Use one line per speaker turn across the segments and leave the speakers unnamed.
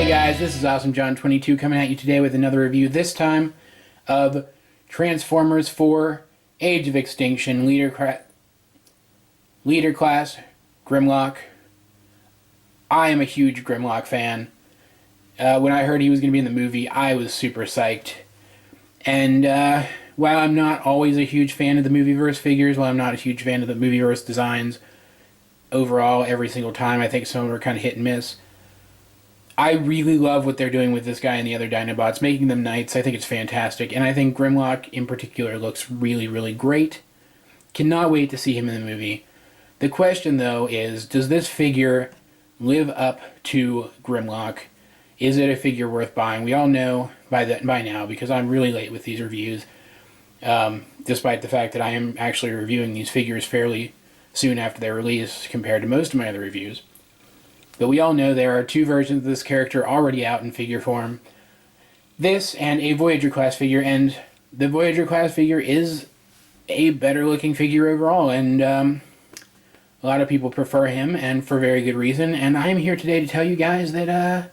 Hey guys, this is Awesome John 22 coming at you today with another review, this time of Transformers 4 Age of Extinction Leader Class Grimlock. I am a huge Grimlock fan. When I heard he was going to be in the movie, I was super psyched. And while I'm not always a huge fan of the Movieverse figures, while I'm not a huge fan of the Movieverse designs overall every single time, I think some of them are kind of hit and miss. I really love what they're doing with this guy and the other Dinobots, making them knights. I think it's fantastic, and I think Grimlock in particular looks really, really great. Cannot wait to see him in the movie. The question, though, is, does this figure live up to Grimlock? Is it a figure worth buying? We all know by now, because I'm really late with these reviews, despite the fact that I am actually reviewing these figures fairly soon after their release compared to most of my other reviews. But we all know there are two versions of this character already out in figure form. This and a Voyager class figure, and the Voyager class figure is a better looking figure overall, and a lot of people prefer him, and for very good reason. And I'm here today to tell you guys that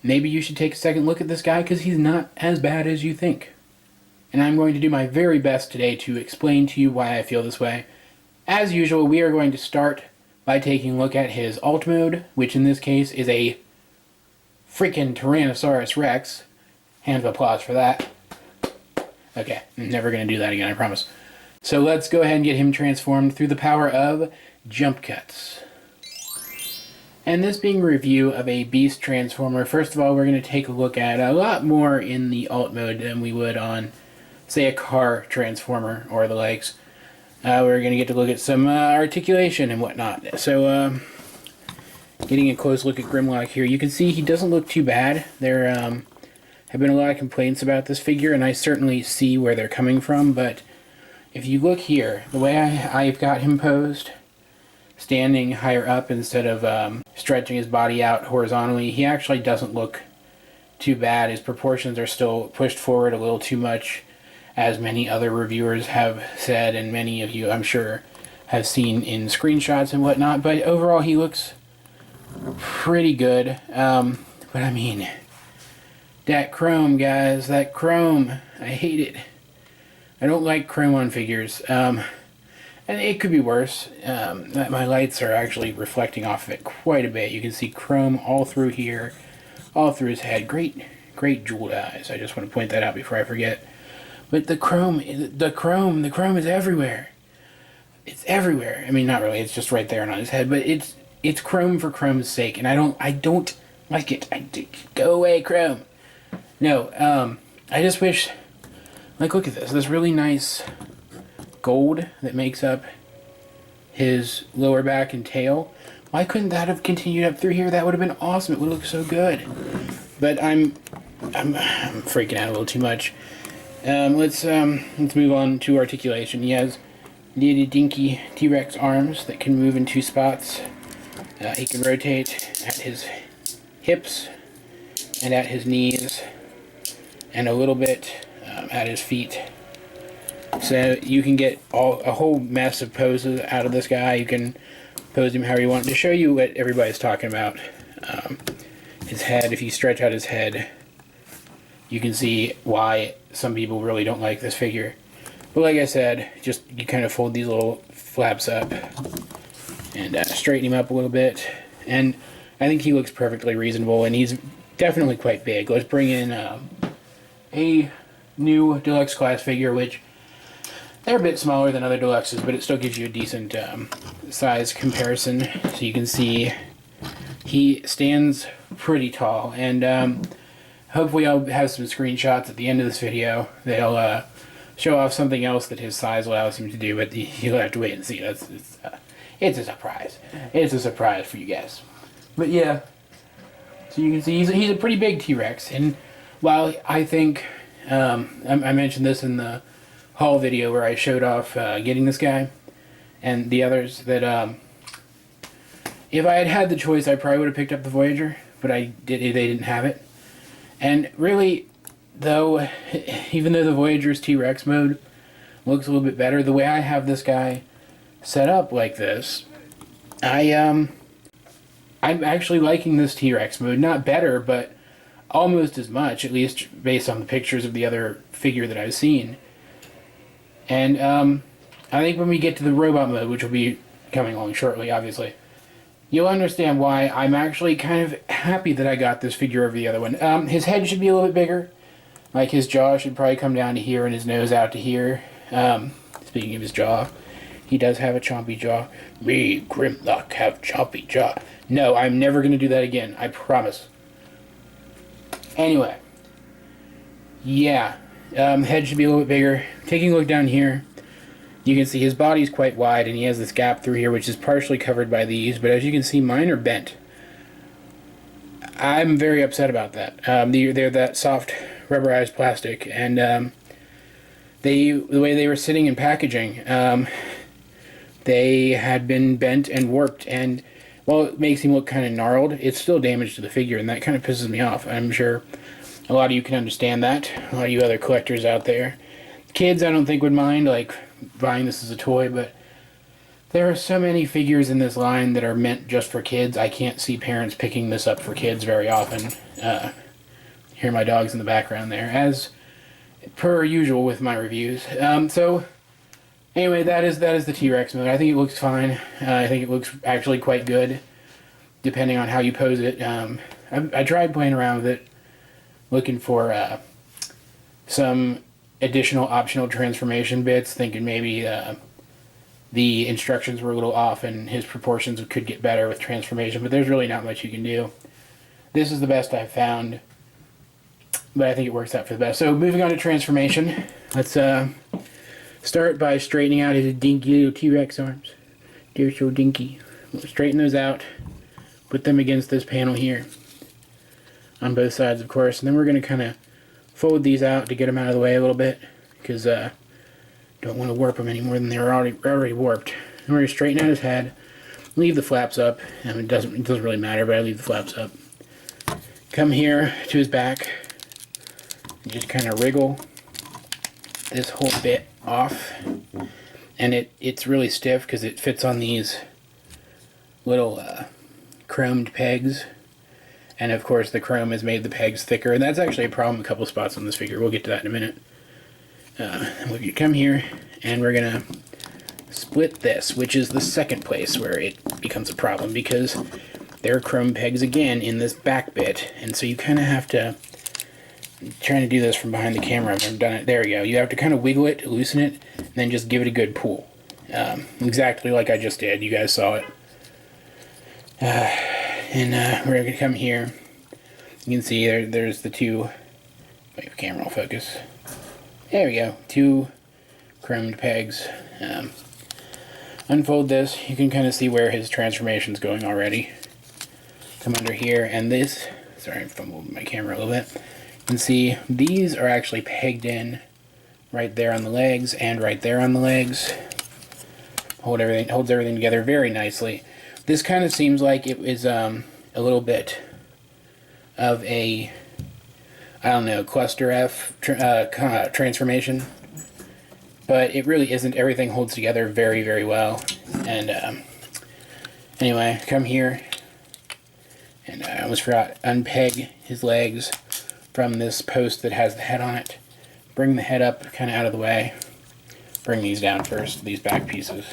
maybe you should take a second look at this guy, because he's not as bad as you think. And I'm going to do my very best today to explain to you why I feel this way. As usual, we are going to start by taking a look at his alt mode, which in this case is a freaking Tyrannosaurus Rex. Hand of applause for that. Okay, I'm never going to do that again, I promise. So let's go ahead and get him transformed through the power of jump cuts. And this being a review of a Beast Transformer, first of all, we're going to take a look at a lot more in the alt mode than we would on, say, a car Transformer or the likes. We're going to get to look at some articulation and whatnot. So, getting a close look at Grimlock here, you can see he doesn't look too bad. There have been a lot of complaints about this figure, and I certainly see where they're coming from, but if you look here, the way I've got him posed, standing higher up instead of stretching his body out horizontally, he actually doesn't look too bad. His proportions are still pushed forward a little too much, as many other reviewers have said, and many of you, I'm sure, have seen in screenshots and whatnot, but overall he looks pretty good. But I mean, that chrome, guys, that chrome, I hate it. I don't like chrome on figures, and it could be worse. My lights are actually reflecting off of it quite a bit. You can see chrome all through here, all through his head. Great jeweled eyes. I just want to point that out before I forget. But the chrome is everywhere. It's everywhere. I mean, not really. It's just right there and on his head. But it's chrome for chrome's sake, and I don't like it. Go away, chrome. No, I just wish. Like, look at this. This really nice gold that makes up his lower back and tail. Why couldn't that have continued up through here? That would have been awesome. It would look so good. But I'm freaking out a little too much. Let's move on to articulation. He has little dinky T-Rex arms that can move in two spots. He can rotate at his hips and at his knees, and a little bit at his feet. So you can get a whole mess of poses out of this guy. You can pose him however you want. To show you what everybody's talking about, his head, if you stretch out his head, you can see why some people really don't like this figure. But like I said, just you kind of fold these little flaps up and straighten him up a little bit. And I think he looks perfectly reasonable, and he's definitely quite big. Let's bring in a new Deluxe class figure, which they're a bit smaller than other Deluxes, but it still gives you a decent size comparison. So you can see he stands pretty tall, and hopefully I'll have some screenshots at the end of this video. They'll show off something else that his size allows him to do, but you'll have to wait and see. It's a surprise. It's a surprise for you guys. But yeah, so you can see he's a pretty big T-Rex, and while I think, I mentioned this in the haul video where I showed off getting this guy and the others, that if I had had the choice, I probably would have picked up the Voyager, but they didn't have it. And really, though, even though the Voyager's T-Rex mode looks a little bit better, the way I have this guy set up like this, I I'm actually liking this T-Rex mode. Not better, but almost as much, at least based on the pictures of the other figure that I've seen. And I think when we get to the robot mode, which will be coming along shortly, obviously, you'll understand why I'm actually kind of happy that I got this figure over the other one. His head should be a little bit bigger. Like, his jaw should probably come down to here and his nose out to here. Speaking of his jaw, he does have a chompy jaw. Me, Grimlock, have chompy jaw. No, I'm never going to do that again. I promise. Anyway. Yeah. Head should be a little bit bigger. Taking a look down here, you can see his body's quite wide, and he has this gap through here, which is partially covered by these, but as you can see, mine are bent. I'm very upset about that. They're that soft, rubberized plastic, and the way they were sitting in packaging, they had been bent and warped, and while it makes him look kind of gnarled, it's still damage to the figure, and that kind of pisses me off. I'm sure a lot of you can understand that. A lot of you other collectors out there. Kids, I don't think would mind, like, buying this as a toy, but there are so many figures in this line that are meant just for kids. I can't see parents picking this up for kids very often. Hear my dogs in the background there, as per usual with my reviews. So, anyway, that is the T-Rex mode. I think it looks fine. I think it looks actually quite good, depending on how you pose it. I tried playing around with it, looking for some additional optional transformation bits, thinking maybe the instructions were a little off and his proportions could get better with transformation, but there's really not much you can do. This is the best I've found, but I think it works out for the best. So moving on to transformation, let's start by straightening out his dinky little T-Rex arms. They're so dinky. We'll straighten those out, put them against this panel here, on both sides of course, and then we're going to kind of fold these out to get them out of the way a little bit, because don't want to warp them any more than they're already warped. And we're going to straighten out his head, leave the flaps up. It doesn't really matter, but I leave the flaps up. Come here to his back, and just kind of wriggle this whole bit off. And it's really stiff because it fits on these little chromed pegs. And of course the chrome has made the pegs thicker, and that's actually a problem in a couple spots on this figure. We'll get to that in a minute. We come here, and we're gonna split this, which is the second place where it becomes a problem, because there are chrome pegs again in this back bit, and so you kind of have to, I'm trying to do this from behind the camera, I've never done it, there we go, you have to kind of wiggle it, loosen it, and then just give it a good pull. Exactly like I just did, you guys saw it. And we're going to come here. You can see there's the two, wait, if camera will focus. There we go, two chromed pegs. Unfold this, you can kind of see where his transformation's going already. Come under here, and this, sorry, I'm fumbling my camera a little bit. You can see these are actually pegged in right there on the legs and right there on the legs. Holds everything together very nicely. This kind of seems like it is a little bit of a, I don't know, cluster F transformation, but it really isn't. Everything holds together very, very well. And anyway, come here, and I almost forgot, unpeg his legs from this post that has the head on it. Bring the head up kind of out of the way. Bring these down first, these back pieces.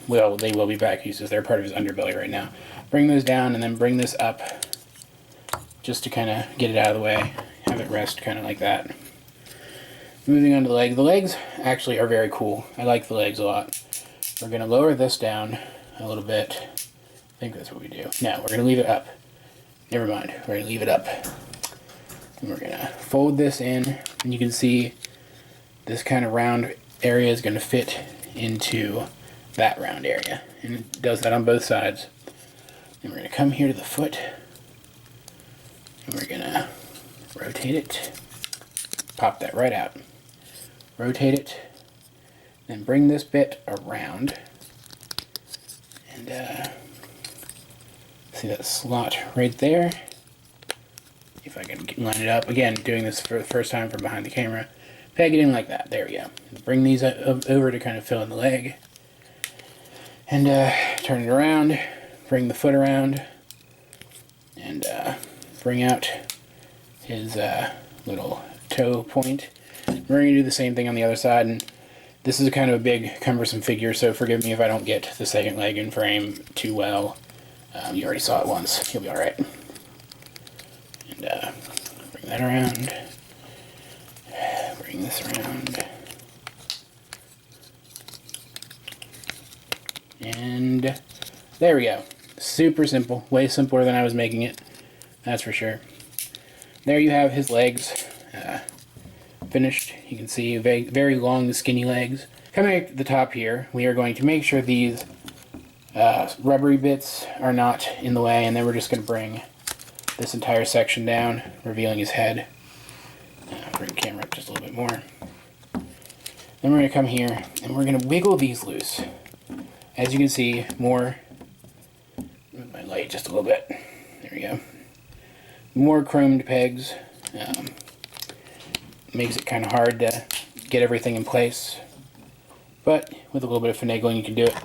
Well, they will be back pieces. They're part of his underbelly right now. Bring those down, and then bring this up just to kind of get it out of the way. Have it rest kind of like that. Moving on to the legs. The legs actually are very cool. I like the legs a lot. We're going to lower this down a little bit. I think that's what we do. No, we're going to leave it up. Never mind. We're going to leave it up. And we're going to fold this in, and you can see this kind of round area is going to fit into that round area, and it does that on both sides. And we're going to come here to the foot, and we're going to rotate it, pop that right out, rotate it, then bring this bit around, and see that slot right there. If I can line it up again, doing this for the first time from behind the camera. Peg it in like that. There we go. Bring these over to kind of fill in the leg. And turn it around. bring the foot around and bring out his little toe point. We're going to do the same thing on the other side, and this is kind of a big, cumbersome figure, so forgive me if I don't get the second leg in frame too well. You already saw it once. He'll be alright. And bring that around. Bring this around. And there we go. Super simple. Way simpler than I was making it. That's for sure. There you have his legs. Finished. You can see very, very long, skinny legs. Coming at the top here, we are going to make sure these rubbery bits are not in the way, and then we're just going to bring this entire section down, revealing his head. Bring the camera up just a little bit more. Then we're going to come here, and we're going to wiggle these loose. As you can see, more... Move my light just a little bit. There we go. More chromed pegs. Makes it kind of hard to get everything in place, but with a little bit of finagling you can do it.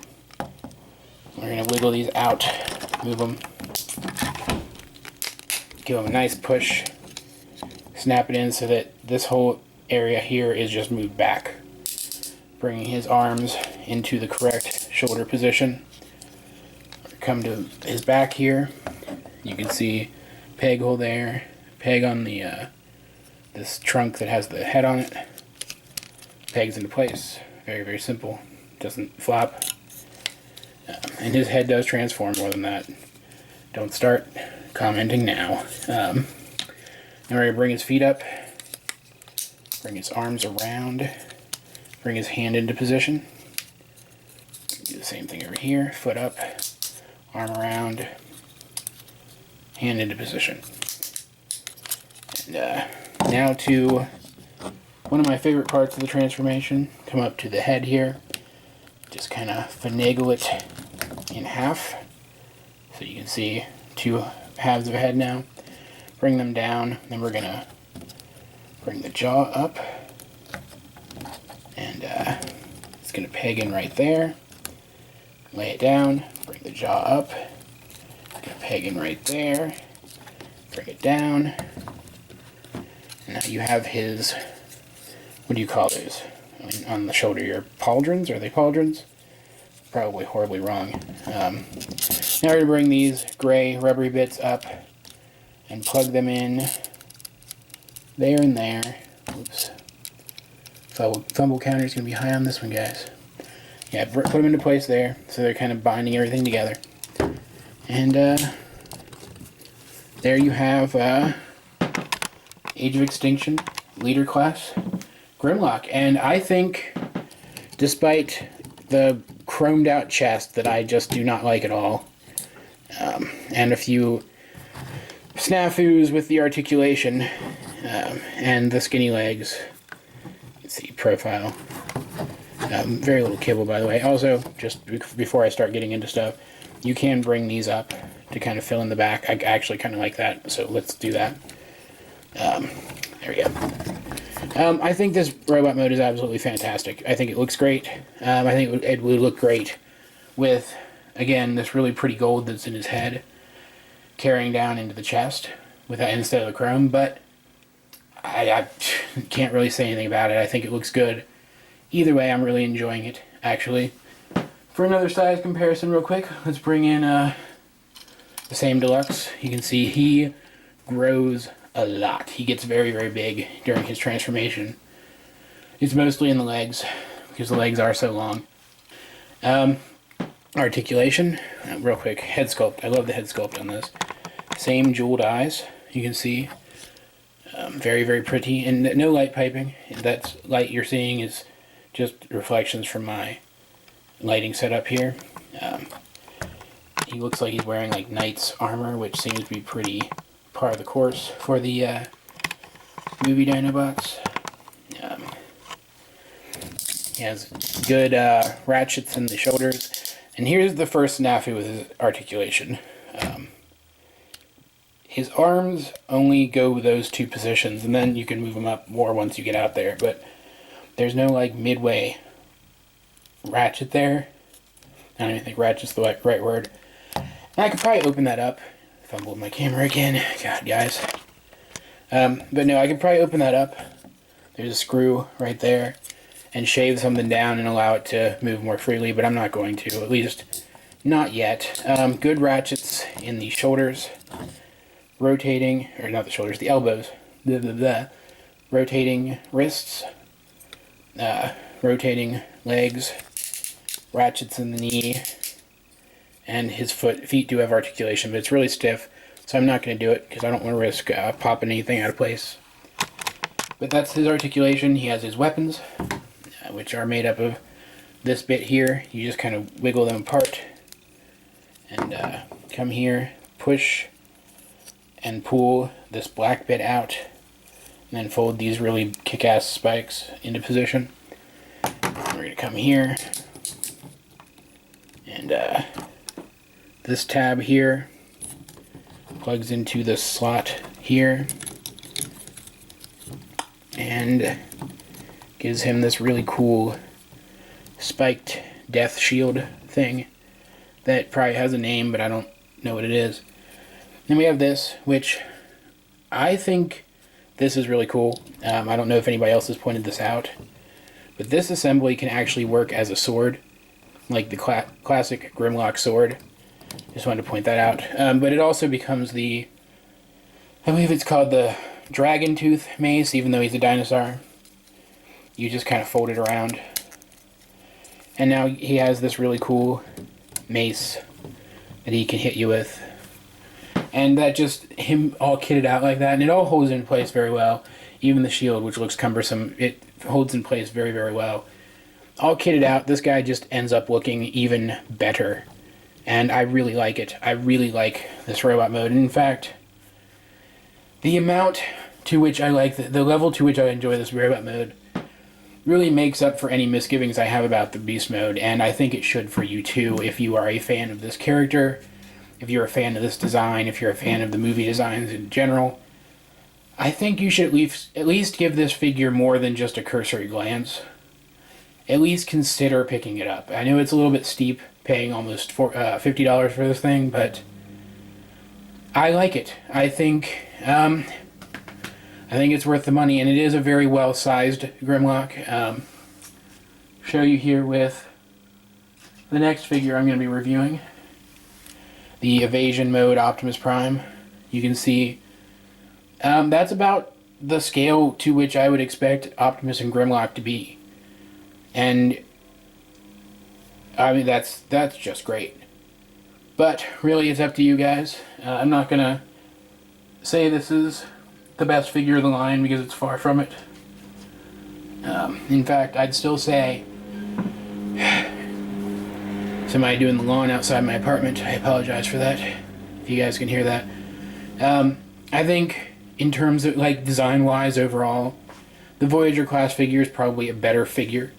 We're going to wiggle these out, move them, give them a nice push, snap it in so that this whole area here is just moved back, bringing his arms into the correct shoulder position. Come to his back here, you can see peg hole there, peg on the this trunk that has the head on it, pegs into place. Very, very simple. Doesn't flop. And his head does transform more than that. Don't start commenting now. Now we're going to bring his feet up, bring his arms around, bring his hand into position. Do the same thing over here. Foot up, arm around, hand into position. And now to one of my favorite parts of the transformation. Come up to the head here. Just kind of finagle it in half. So you can see two halves of a head now. Bring them down. Then we're going to bring the jaw up. And it's going to peg in right there. Lay it down. Bring the jaw up. Going to peg in right there. Bring it down. Now you have his, what do you call those? I mean, on the shoulder, your pauldrons? Are they pauldrons? Probably horribly wrong. Now we're going to bring these gray rubbery bits up and plug them in there and there. Oops. Fumble counter is going to be high on this one, guys. Yeah, put them into place there, so they're kind of binding everything together. And there you have Age of Extinction, leader class, Grimlock. And I think, despite the chromed out chest that I just do not like at all, and a few snafus with the articulation, and the skinny legs, let's see, profile, very little kibble by the way. Also, just before I start getting into stuff, you can bring these up to kind of fill in the back. I actually kind of like that, so let's do that. There we go. I think this robot mode is absolutely fantastic. I think it looks great. I think it would look great with, again, this really pretty gold that's in his head carrying down into the chest with that instead of the chrome, but I can't really say anything about it. I think it looks good. Either way, I'm really enjoying it, actually. For another size comparison real quick, let's bring in the same Deluxe. You can see he grows a lot. He gets very, very big during his transformation. It's mostly in the legs, because the legs are so long. Articulation, real quick, head sculpt. I love the head sculpt on this. Same jeweled eyes, you can see. Very, very pretty, and no light piping. That light you're seeing is just reflections from my lighting setup here. He looks like he's wearing like knight's armor, which seems to be pretty par of the course for the movie Dinobots. He has good ratchets in the shoulders. And here's the first snafu with his articulation. His arms only go those two positions, and then you can move them up more once you get out there, but there's no like midway ratchet there. I don't even think ratchet's the right word. I could probably open that up. Fumbled my camera again. God, guys. But no, I could probably open that up. There's a screw right there. And shave something down and allow it to move more freely, but I'm not going to. At least, not yet. Good ratchets in the shoulders. Rotating, or not the shoulders, the elbows. Blah, blah, blah. Rotating wrists. Rotating legs. Ratchets in the knee. And his feet do have articulation, but it's really stiff, so I'm not going to do it because I don't want to risk popping anything out of place. But that's his articulation. He has his weapons, which are made up of this bit here. You just kind of wiggle them apart and come here, push and pull this black bit out, and then fold these really kick-ass spikes into position. We're going to come here and this tab here plugs into the slot here and gives him this really cool spiked death shield thing that probably has a name, but I don't know what it is. Then we have this, which I think this is really cool. I don't know if anybody else has pointed this out, but this assembly can actually work as a sword, like the classic Grimlock sword. Just wanted to point that out. But it also becomes I believe it's called the Dragon Tooth mace, even though he's a dinosaur. You just kind of fold it around. And now he has this really cool mace that he can hit you with. And that just, him all kitted out like that, and it all holds in place very well. Even the shield, which looks cumbersome, it holds in place very, very well. All kitted out, this guy just ends up looking even better. And I really like it. I really like this robot mode. And in fact, the amount to which I like, the level to which I enjoy this robot mode really makes up for any misgivings I have about the beast mode. And I think it should for you too, if you are a fan of this character, if you're a fan of this design, if you're a fan of the movie designs in general. I think you should at least give this figure more than just a cursory glance. At least consider picking it up. I know it's a little bit steep, paying almost $50 for this thing, but I like it. I think it's worth the money, and it is a very well-sized Grimlock. Show you here with the next figure I'm going to be reviewing, the Evasion Mode Optimus Prime. You can see that's about the scale to which I would expect Optimus and Grimlock to be. And I mean, that's just great. But really, it's up to you guys. I'm not gonna say this is the best figure of the line because it's far from it. In fact, I'd still say somebody doing the lawn outside my apartment. I apologize for that, if you guys can hear that. I think in terms of like design-wise overall, the Voyager class figure is probably a better figure.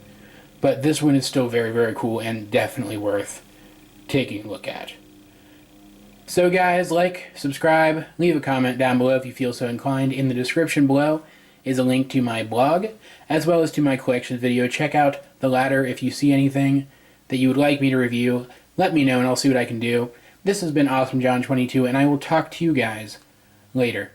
But this one is still very, very cool and definitely worth taking a look at. So guys, like, subscribe, leave a comment down below if you feel so inclined. In the description below is a link to my blog, as well as to my collections video. Check out the latter if you see anything that you would like me to review. Let me know and I'll see what I can do. This has been AwesomeJohn22, and I will talk to you guys later.